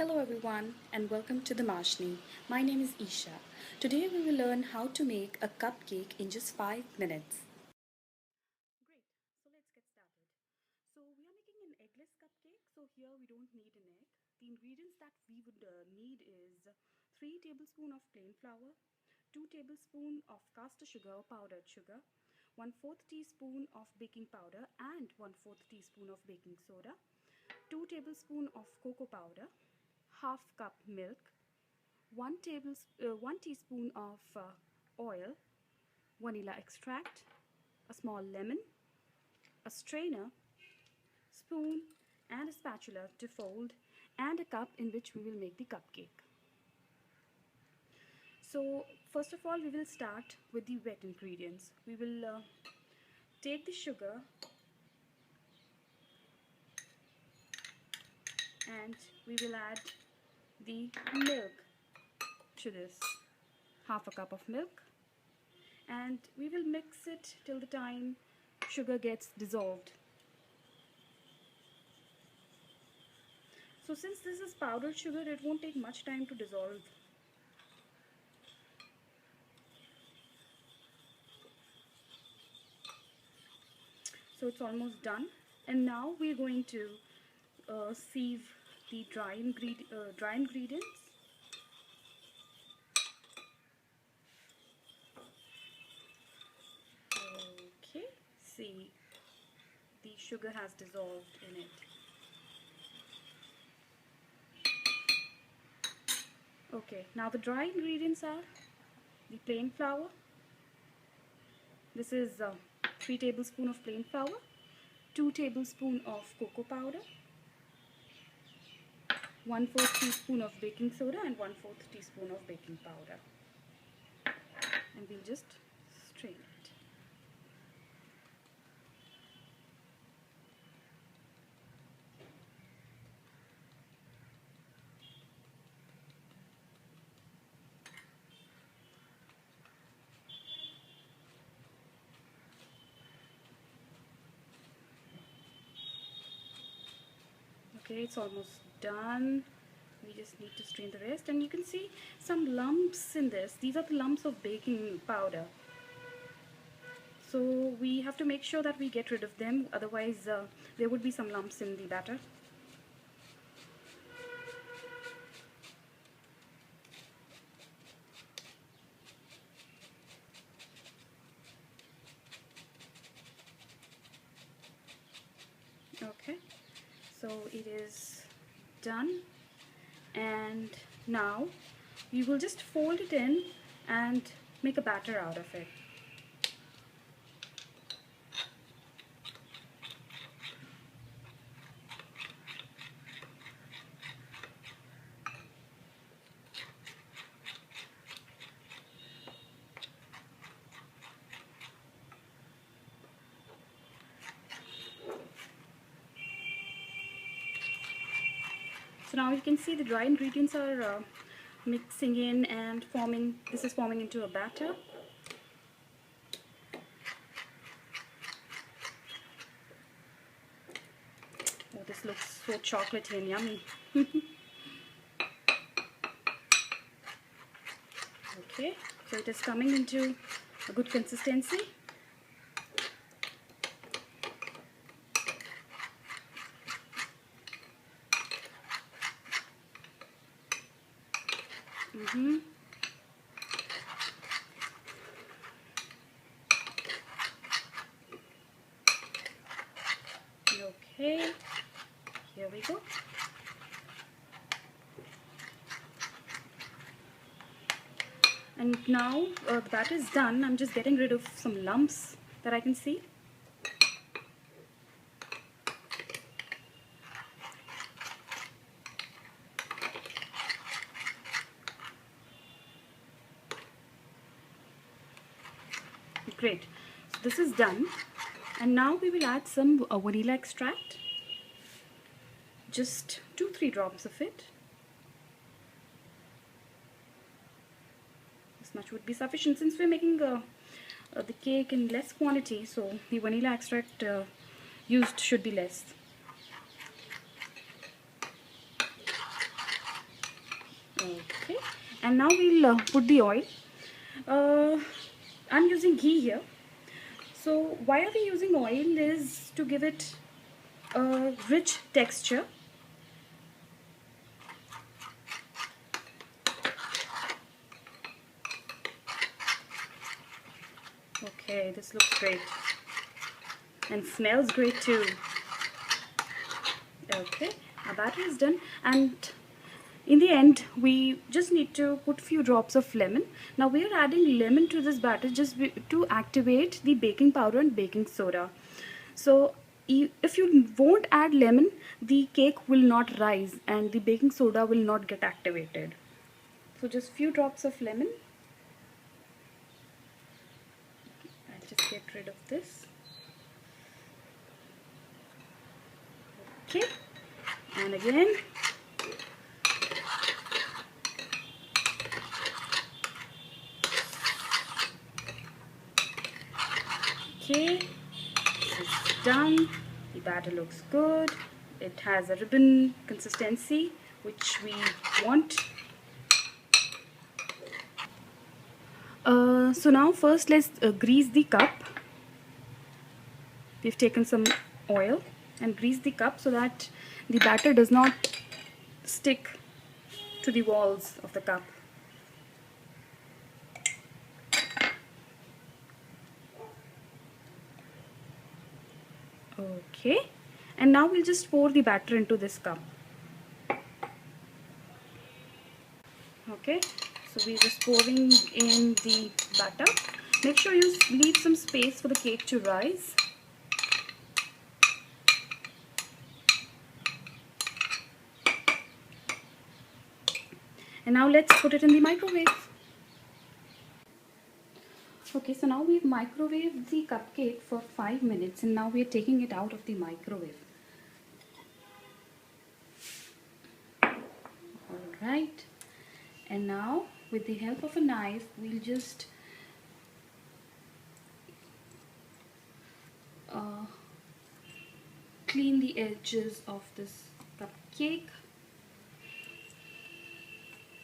Hello everyone and welcome to the Mashni. My name is Isha. Today we will learn how to make a cupcake in just 5 minutes. Great, so let's get started. So we are making an eggless cupcake, so here we don't need an egg. The ingredients that we would need is 3 tablespoons of plain flour, 2 tablespoons of caster sugar or powdered sugar, 1/4 teaspoon of baking powder and 1/4 teaspoon of baking soda, 2 tablespoons of cocoa powder, half cup milk, 1 teaspoon of oil, vanilla extract, a small lemon, a strainer, spoon and a spatula to fold, and a cup in which we will make the cupcake. So first of all we will start with the wet ingredients. We will take the sugar and we will add the milk to this, half a cup of milk, and we will mix it till the time sugar gets dissolved. So since this is powdered sugar, it won't take much time to dissolve. So it's almost done, and now we're going to sieve the dry ingredients. Okay, see, the sugar has dissolved in it. Okay, now the dry ingredients are the plain flour. This is 3 tablespoons of plain flour, 2 tablespoons of cocoa powder, 1/4 teaspoon of baking soda and 1/4 teaspoon of baking powder. And we'll just strain it. Okay, it's almost done. We just need to strain the rest, and you can see some lumps in this. These are the lumps of baking powder. So we have to make sure that we get rid of them, otherwise there would be some lumps in the batter. Okay, so it is done, and now we will just fold it in and make a batter out of it. So now you can see the dry ingredients are mixing in and forming. This is forming into a batter. Oh, this looks so chocolatey and yummy. Okay, so it is coming into a good consistency. Okay, here we go. And now the batter is done. I'm just getting rid of some lumps that I can see. Great, so this is done, and now we will add some vanilla extract, just 2-3 drops of it. This much would be sufficient since we're making the cake in less quantity, so the vanilla extract used should be less. Okay, and now we'll put the oil. uh, I'm using ghee here. So why are we using oil is to give it a rich texture. Okay, this looks great and smells great too. Okay, our batter is done, and in the end we just need to put few drops of lemon. Now we are adding lemon to this batter just to activate the baking powder and baking soda. So if you won't add lemon, the cake will not rise and the baking soda will not get activated. So just few drops of lemon. I'll just get rid of this. Okay, and again. Okay, this is done. The batter looks good. It has a ribbon consistency which we want. So now first let's grease the cup. We've taken some oil and grease the cup so that the batter does not stick to the walls of the cup. Okay, and now we'll just pour the batter into this cup. Okay, so we're just pouring in the batter. Make sure you leave some space for the cake to rise. And now let's put it in the microwave. Okay, so now we've microwaved the cupcake for 5 minutes and now we're taking it out of the microwave. Alright, and now with the help of a knife we'll just clean the edges of this cupcake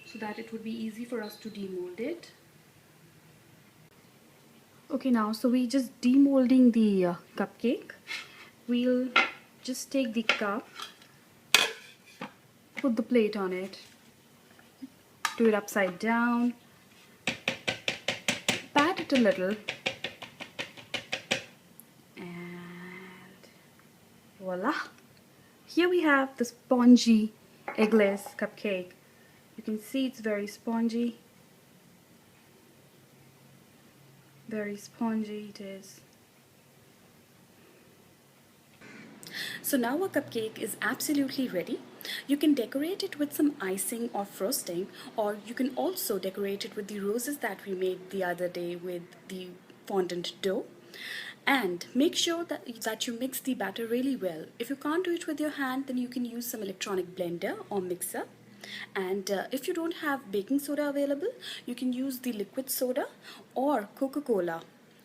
so that it would be easy for us to demold it. Okay, now so we just demolding the cupcake. We'll just take the cup, put the plate on it, do it upside down, pat it a little, and voila! Here we have the spongy eggless cupcake. You can see it's very spongy. Very spongy it is. So now our cupcake is absolutely ready. You can decorate it with some icing or frosting, or you can also decorate it with the roses that we made the other day with the fondant dough. And make sure that you mix the batter really well. If you can't do it with your hand, then you can use some electronic blender or mixer. And if you don't have baking soda available, you can use the liquid soda or Coca-Cola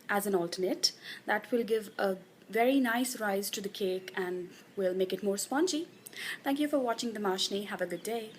as an alternate. That will give a very nice rise to the cake and will make it more spongy. Thank you for watching the Mashni. Have a good day.